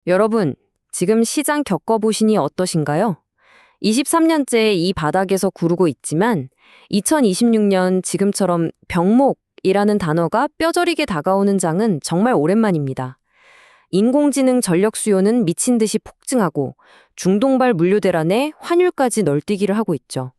여러분, 지금 시장 겪어보시니 어떠신가요? 23년째 이 바닥에서 구르고 있지만 2026년 지금처럼 병목이라는 단어가 뼈저리게 다가오는 장은 정말 오랜만입니다. 인공지능 전력 수요는 미친 듯이 폭증하고 중동발 물류 대란에 환율까지 널뛰기를 하고 있죠.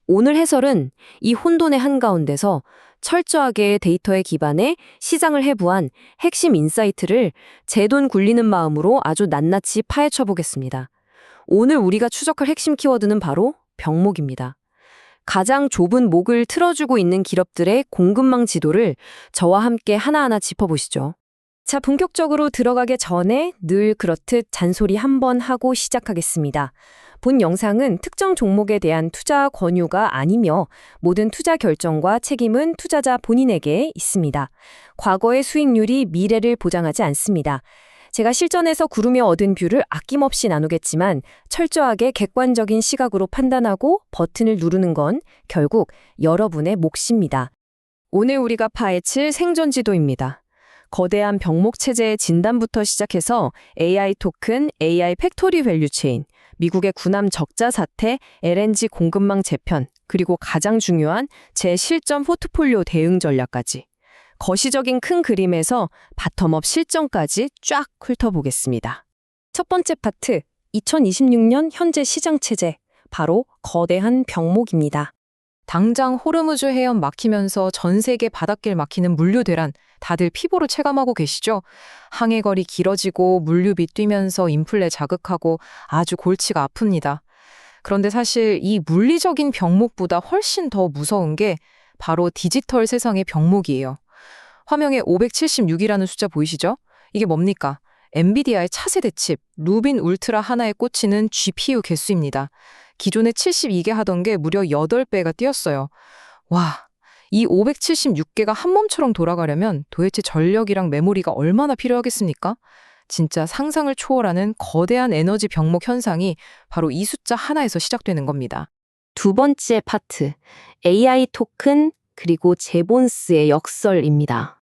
오늘 해설은 이 혼돈의 한가운데서 철저하게 데이터에 기반해 시장을 해부한 핵심 인사이트를 제 돈 굴리는 마음으로 아주 낱낱이 파헤쳐 보겠습니다. 오늘 우리가 추적할 핵심 키워드는 바로 병목입니다. 가장 좁은 목을 틀어주고 있는 기업들의 공급망 지도를 저와 함께 하나하나 짚어보시죠. 자, 본격적으로 들어가기 전에 늘 그렇듯 잔소리 한번 하고 시작하겠습니다. 본 영상은 특정 종목에 대한 투자 권유가 아니며 모든 투자 결정과 책임은 투자자 본인에게 있습니다. 과거의 수익률이 미래를 보장하지 않습니다. 제가 실전에서 구르며 얻은 뷰를 아낌없이 나누겠지만 철저하게 객관적인 시각으로 판단하고 버튼을 누르는 건 결국 여러분의 몫입니다. 오늘 우리가 파헤칠 생존지도입니다. 거대한 병목 체제의 진단부터 시작해서 AI 토큰, AI 팩토리 밸류 체인, 미국의 군함 적자 사태, LNG 공급망 재편, 그리고 가장 중요한 제실점 포트폴리오 대응 전략까지. 거시적인 큰 그림에서 바텀업 실정까지 쫙 훑어보겠습니다. 첫 번째 파트, 2026년 현재 시장 체제, 바로 거대한 병목입니다. 당장 호르무즈 해협 막히면서 전 세계 바닷길 막히는 물류 대란 다들 피부로 체감하고 계시죠? 항해거리 길어지고 물류비 뛰면서 인플레 자극하고 아주 골치가 아픕니다. 그런데 사실 이 물리적인 병목보다 훨씬 더 무서운 게 바로 디지털 세상의 병목이에요. 화면에 576이라는 숫자 보이시죠? 이게 뭡니까? 엔비디아의 차세대 칩, 루빈 울트라 하나에 꽂히는 GPU 개수입니다. 기존에 72개 하던 게 무려 8배가 뛰었어요. 와, 이 576개가 한 몸처럼 돌아가려면 도대체 전력이랑 메모리가 얼마나 필요하겠습니까? 진짜 상상을 초월하는 거대한 에너지 병목 현상이 바로 이 숫자 하나에서 시작되는 겁니다. 두 번째 파트, AI 토큰 그리고 제본스의 역설입니다.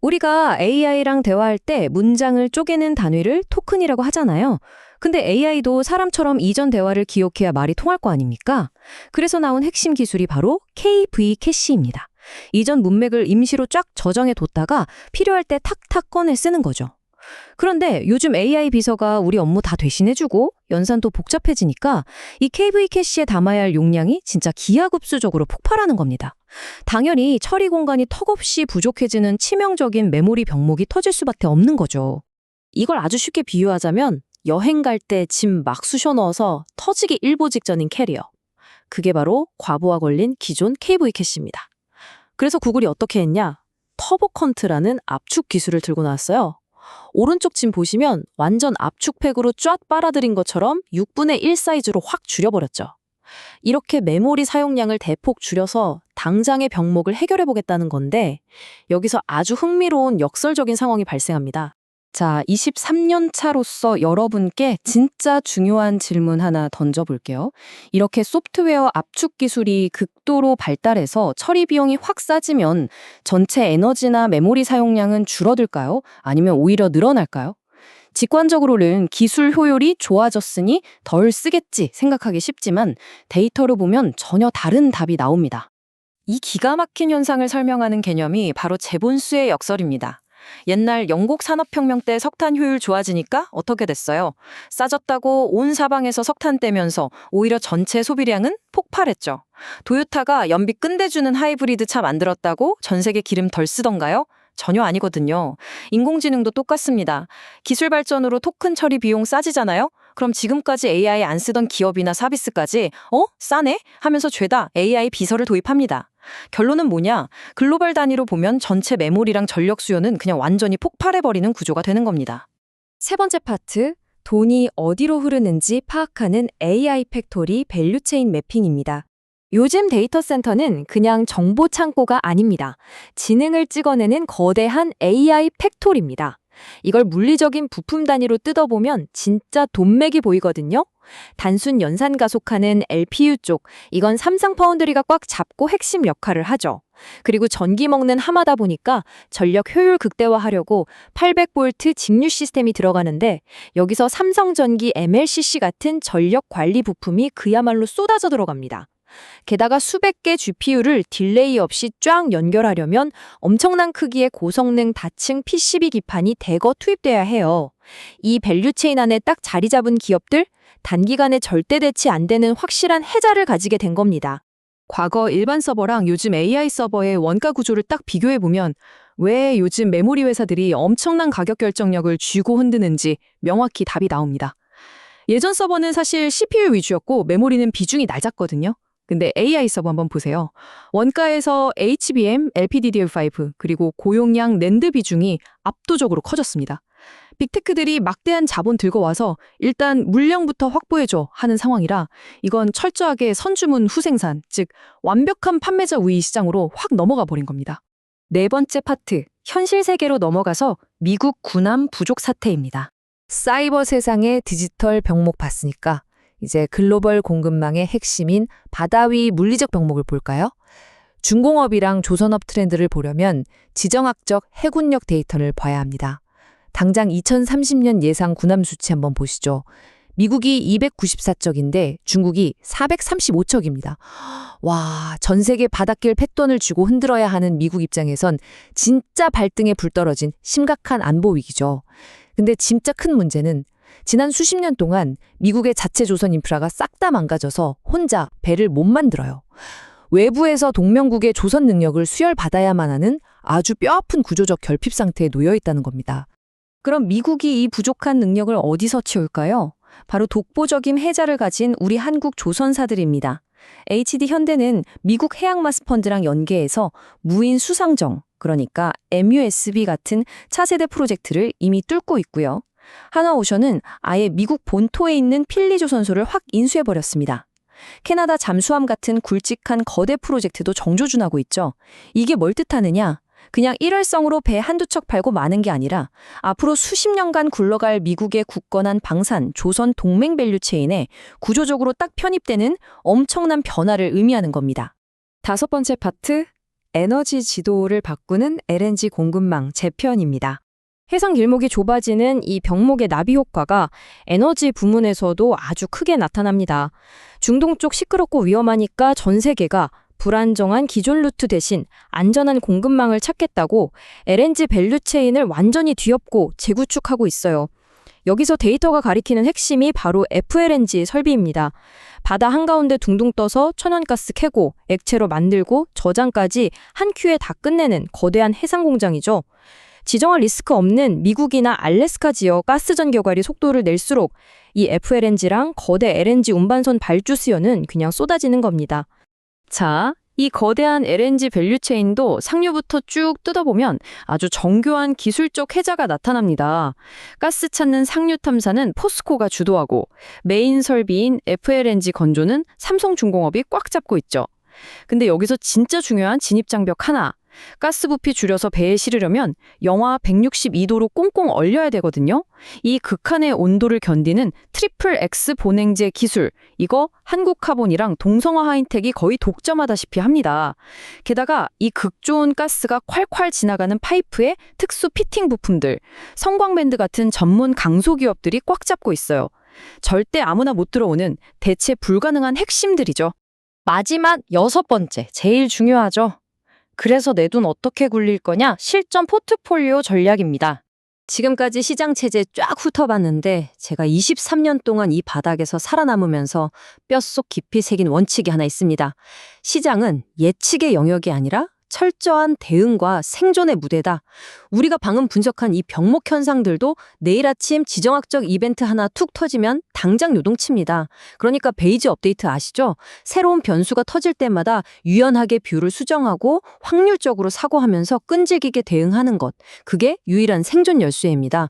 우리가 AI랑 대화할 때 문장을 쪼개는 단위를 토큰이라고 하잖아요. 근데 AI도 사람처럼 이전 대화를 기억해야 말이 통할 거 아닙니까? 그래서 나온 핵심 기술이 바로 KV 캐시입니다. 이전 문맥을 임시로 쫙 저장해 뒀다가 필요할 때 탁탁 꺼내 쓰는 거죠. 그런데 요즘 AI 비서가 우리 업무 다 대신해주고 연산도 복잡해지니까 이 KV 캐시에 담아야 할 용량이 진짜 기하급수적으로 폭발하는 겁니다. 당연히 처리 공간이 턱없이 부족해지는 치명적인 메모리 병목이 터질 수밖에 없는 거죠. 이걸 아주 쉽게 비유하자면 여행 갈 때 짐 막 쑤셔 넣어서 터지기 일보 직전인 캐리어. 그게 바로 과부하 걸린 기존 KV 캐시입니다. 그래서 구글이 어떻게 했냐? 터보컨트라는 압축 기술을 들고 나왔어요. 오른쪽 짐 보시면 완전 압축팩으로 쫙 빨아들인 것처럼 6분의 1 사이즈로 확 줄여버렸죠. 이렇게 메모리 사용량을 대폭 줄여서 당장의 병목을 해결해보겠다는 건데 여기서 아주 흥미로운 역설적인 상황이 발생합니다. 자, 23년 차로서 여러분께 진짜 중요한 질문 하나 던져볼게요. 이렇게 소프트웨어 압축 기술이 극도로 발달해서 처리 비용이 확 싸지면 전체 에너지나 메모리 사용량은 줄어들까요? 아니면 오히려 늘어날까요? 직관적으로는 기술 효율이 좋아졌으니 덜 쓰겠지 생각하기 쉽지만 데이터로 보면 전혀 다른 답이 나옵니다. 이 기가 막힌 현상을 설명하는 개념이 바로 제본스의 역설입니다. 옛날 영국 산업혁명 때 석탄 효율 좋아지니까 어떻게 됐어요? 싸졌다고 온 사방에서 석탄 떼면서 오히려 전체 소비량은 폭발했죠. 도요타가 연비 끝내주는 하이브리드 차 만들었다고 전 세계 기름 덜 쓰던가요? 전혀 아니거든요. 인공지능도 똑같습니다. 기술 발전으로 토큰 처리 비용 싸지잖아요? 그럼 지금까지 AI 안 쓰던 기업이나 서비스까지 싸네? 하면서 죄다 AI 비서를 도입합니다. 결론은 뭐냐? 글로벌 단위로 보면 전체 메모리랑 전력 수요는 그냥 완전히 폭발해버리는 구조가 되는 겁니다. 세 번째 파트, 돈이 어디로 흐르는지 파악하는 AI 팩토리 밸류 체인 매핑입니다. 요즘 데이터 센터는 그냥 정보 창고가 아닙니다. 지능을 찍어내는 거대한 AI 팩토리입니다. 이걸 물리적인 부품 단위로 뜯어보면 진짜 돈맥이 보이거든요. 단순 연산 가속하는 LPU 쪽, 이건 삼성 파운드리가 꽉 잡고 핵심 역할을 하죠. 그리고 전기 먹는 하마다 보니까 전력 효율 극대화하려고 800V 직류 시스템이 들어가는데 여기서 삼성전기 MLCC 같은 전력 관리 부품이 그야말로 쏟아져 들어갑니다. 게다가 수백 개 GPU를 딜레이 없이 쫙 연결하려면 엄청난 크기의 고성능 다층 PCB 기판이 대거 투입돼야 해요. 이 밸류체인 안에 딱 자리 잡은 기업들, 단기간에 절대 대치 안 되는 확실한 해자를 가지게 된 겁니다. 과거 일반 서버랑 요즘 AI 서버의 원가 구조를 딱 비교해보면 왜 요즘 메모리 회사들이 엄청난 가격 결정력을 쥐고 흔드는지 명확히 답이 나옵니다. 예전 서버는 사실 CPU 위주였고 메모리는 비중이 낮았거든요. 근데 AI 서버 한번 보세요. 원가에서 HBM, LPDDR5 그리고 고용량 낸드 비중이 압도적으로 커졌습니다. 빅테크들이 막대한 자본 들고 와서 일단 물량부터 확보해줘 하는 상황이라 이건 철저하게 선주문 후생산, 즉 완벽한 판매자 우위 시장으로 확 넘어가 버린 겁니다. 네 번째 파트, 현실 세계로 넘어가서 미국 군함 부족 사태입니다. 사이버 세상의 디지털 병목 봤으니까 이제 글로벌 공급망의 핵심인 바다 위 물리적 병목을 볼까요? 중공업이랑 조선업 트렌드를 보려면 지정학적 해군력 데이터를 봐야 합니다. 당장 2030년 예상 군함 수치 한번 보시죠. 미국이 294척인데 중국이 435척입니다. 와, 전 세계 바닷길 팻돈을 주고 흔들어야 하는 미국 입장에선 진짜 발등에 불 떨어진 심각한 안보 위기죠. 근데 진짜 큰 문제는 지난 수십 년 동안 미국의 자체 조선 인프라가 싹 다 망가져서 혼자 배를 못 만들어요. 외부에서 동명국의 조선 능력을 수혈받아야만 하는 아주 뼈아픈 구조적 결핍 상태에 놓여 있다는 겁니다. 그럼 미국이 이 부족한 능력을 어디서 채울까요? 바로 독보적인 해자를 가진 우리 한국 조선사들입니다. HD 현대는 미국 해양마스펀드랑 연계해서 무인 수상정, 그러니까 MUSB 같은 차세대 프로젝트를 이미 뚫고 있고요. 하나오션은 아예 미국 본토에 있는 필리조선소를 확 인수해버렸습니다. 캐나다 잠수함 같은 굵직한 거대 프로젝트도 정조준하고 있죠. 이게 뭘 뜻하느냐? 그냥 일회성으로 배 한두 척 팔고 마는 게 아니라 앞으로 수십 년간 굴러갈 미국의 굳건한 방산, 조선 동맹 밸류 체인에 구조적으로 딱 편입되는 엄청난 변화를 의미하는 겁니다. 다섯 번째 파트, 에너지 지도를 바꾸는 LNG 공급망 재편입니다. 해상 길목이 좁아지는 이 병목의 나비 효과가 에너지 부문에서도 아주 크게 나타납니다. 중동 쪽 시끄럽고 위험하니까 전 세계가 불안정한 기존 루트 대신 안전한 공급망을 찾겠다고 LNG 밸류 체인을 완전히 뒤엎고 재구축하고 있어요. 여기서 데이터가 가리키는 핵심이 바로 FLNG 설비입니다. 바다 한가운데 둥둥 떠서 천연가스 캐고 액체로 만들고 저장까지 한 큐에 다 끝내는 거대한 해상 공장이죠. 지정할 리스크 없는 미국이나 알래스카 지역 가스 전개관리 속도를 낼수록 이 FLNG랑 거대 LNG 운반선 발주 수요는 그냥 쏟아지는 겁니다. 자, 이 거대한 LNG 밸류체인도 상류부터 쭉 뜯어보면 아주 정교한 기술적 해자가 나타납니다. 가스 찾는 상류 탐사는 포스코가 주도하고 메인 설비인 FLNG 건조는 삼성중공업이 꽉 잡고 있죠. 근데 여기서 진짜 중요한 진입장벽 하나. 가스 부피 줄여서 배에 실으려면 영하 162도로 꽁꽁 얼려야 되거든요. 이 극한의 온도를 견디는 트리플 X 보냉제 기술, 이거 한국카본이랑 동성화 하이텍이 거의 독점하다시피 합니다. 게다가 이 극좋은 가스가 콸콸 지나가는 파이프에 특수 피팅 부품들, 성광밴드 같은 전문 강소기업들이 꽉 잡고 있어요. 절대 아무나 못 들어오는 대체 불가능한 핵심들이죠. 마지막 여섯 번째, 제일 중요하죠. 그래서 내 돈 어떻게 굴릴 거냐? 실전 포트폴리오 전략입니다. 지금까지 시장 체제 쫙 훑어봤는데 제가 23년 동안 이 바닥에서 살아남으면서 뼛속 깊이 새긴 원칙이 하나 있습니다. 시장은 예측의 영역이 아니라 철저한 대응과 생존의 무대다. 우리가 방금 분석한 이 병목 현상들도 내일 아침 지정학적 이벤트 하나 툭 터지면 당장 요동칩니다. 그러니까 베이지 업데이트 아시죠? 새로운 변수가 터질 때마다 유연하게 뷰를 수정하고 확률적으로 사고하면서 끈질기게 대응하는 것. 그게 유일한 생존 열쇠입니다.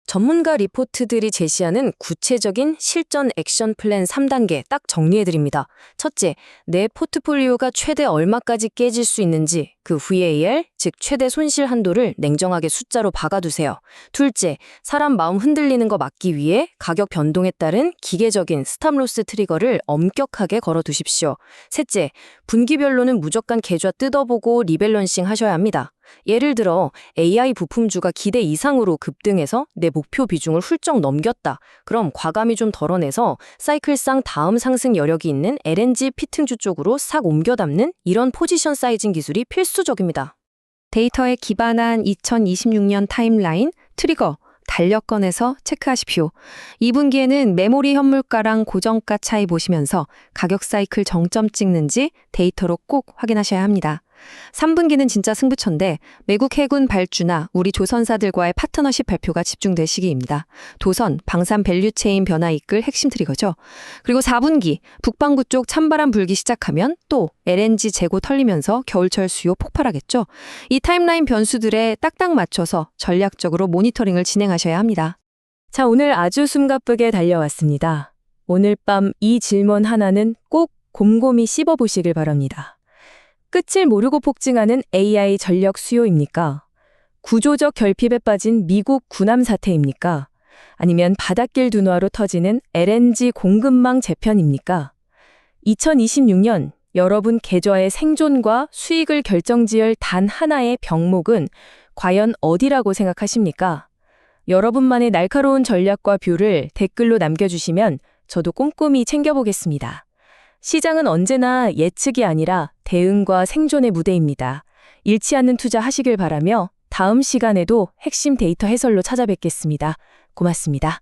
전문가 리포트들이 제시하는 구체적인 실전 액션 플랜 3단계 딱 정리해드립니다. 첫째, 내 포트폴리오가 최대 얼마까지 깨질 수 있는지 그 VAR, 즉 최대 손실 한도를 냉정하게 숫자로 박아두세요. 둘째, 사람 마음 흔들리는 거 막기 위해 가격 변동에 따른 기계적인 스탑로스 트리거를 엄격하게 걸어두십시오. 셋째, 분기별로는 무조건 계좌 뜯어보고 리밸런싱 하셔야 합니다. 예를 들어 AI 부품주가 기대 이상으로 급등해서 내 목표 비중을 훌쩍 넘겼다. 그럼 과감히 좀 덜어내서 사이클상 다음 상승 여력이 있는 LNG 피팅주 쪽으로 싹 옮겨 담는 이런 포지션 사이징 기술이 필수적입니다. 데이터에 기반한 2026년 타임라인, 트리거, 달력권에서 체크하십시오. 2분기에는 메모리 현물가랑 고정가 차이 보시면서 가격 사이클 정점 찍는지 데이터로 꼭 확인하셔야 합니다. 3분기는 진짜 승부처인데 외국 해군 발주나 우리 조선사들과의 파트너십 발표가 집중될 시기입니다. 도선, 방산 밸류체인 변화 이끌 핵심 트리거죠. 그리고 4분기 북반구 쪽 찬바람 불기 시작하면 또 LNG 재고 털리면서 겨울철 수요 폭발하겠죠. 이 타임라인 변수들에 딱딱 맞춰서 전략적으로 모니터링을 진행하셔야 합니다. 자, 오늘 아주 숨가쁘게 달려왔습니다. 오늘 밤 이 질문 하나는 꼭 곰곰이 씹어보시길 바랍니다. 끝을 모르고 폭증하는 AI 전력 수요입니까? 구조적 결핍에 빠진 미국 군함 사태입니까? 아니면 바닷길 둔화로 터지는 LNG 공급망 재편입니까? 2026년 여러분 계좌의 생존과 수익을 결정지을 단 하나의 병목은 과연 어디라고 생각하십니까? 여러분만의 날카로운 전략과 뷰를 댓글로 남겨주시면 저도 꼼꼼히 챙겨보겠습니다. 시장은 언제나 예측이 아니라 대응과 생존의 무대입니다. 잃지 않는 투자 하시길 바라며 다음 시간에도 핵심 데이터 해설로 찾아뵙겠습니다. 고맙습니다.